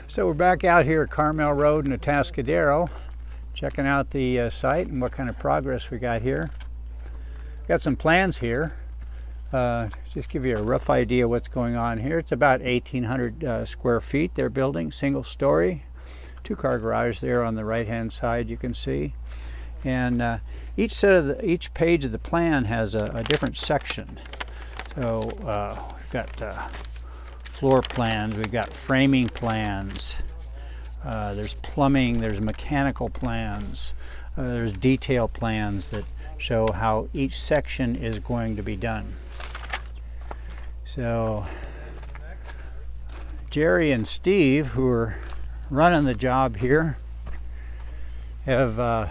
So we're back out here at Carmel Road in Atascadero, checking out the site and what kind of progress we got here. Got some plans here. Just give you a rough idea what's going on here. It's about 1,800 square feet they're building, single story. Two-car garage there on the right-hand side you can see. And each page of the plan has a different section. So we've got floor plans, we've got framing plans, there's plumbing, there's mechanical plans, there's detail plans that show how each section is going to be done. So Jerry and Steve, who are running the job here, have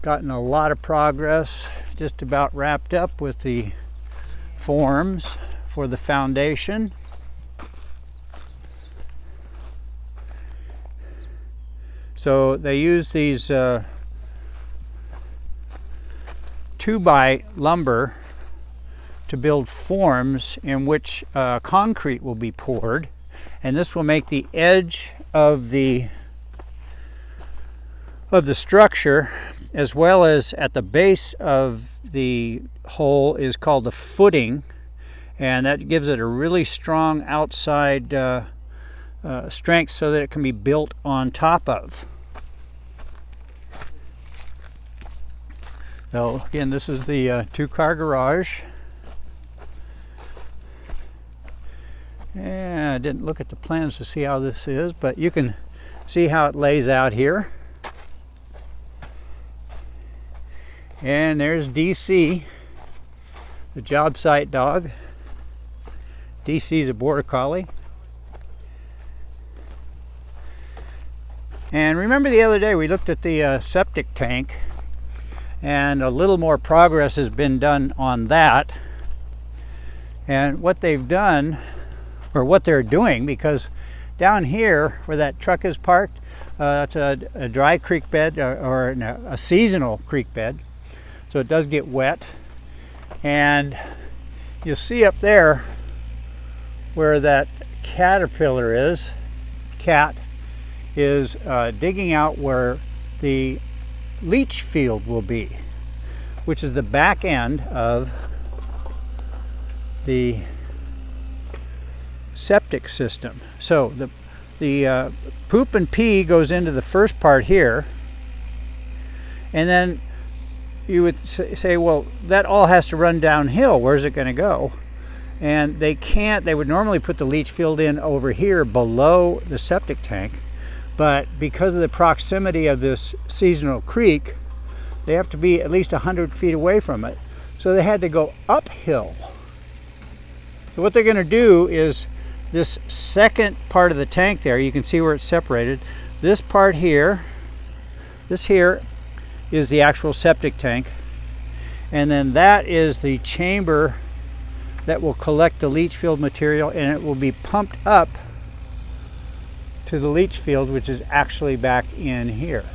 gotten a lot of progress, just about wrapped up with the forms for the foundation. So they use these 2x lumber to build forms in which concrete will be poured, and this will make the edge of the structure, as well as at the base of the hole is called the footing, and that gives it a really strong outside strength so that it can be built on top of. So again, this is the two-car garage. And I didn't look at the plans to see how this is, but you can see how it lays out here. And there's DC, the job site dog. DC's a border collie. And remember the other day we looked at the septic tank, and a little more progress has been done on that. And what they've done, or what they're doing, because down here where that truck is parked, it's a dry creek bed, or a seasonal creek bed, so it does get wet. And you'll see up there where that caterpillar is, cat, is digging out where the leach field will be, which is the back end of the septic system. So the poop and pee goes into the first part here, and then you would say, well, that all has to run downhill. Where's it going to go? And they can't. They would normally put the leach field in over here below the septic tank, but because of the proximity of this seasonal creek, they have to be at least 100 feet away from it. So they had to go uphill. So what they're going to do is this second part of the tank there, you can see where it's separated. This part here, this here is the actual septic tank, and then that is the chamber that will collect the leach field material, and it will be pumped up to the leach field, which is actually back in here.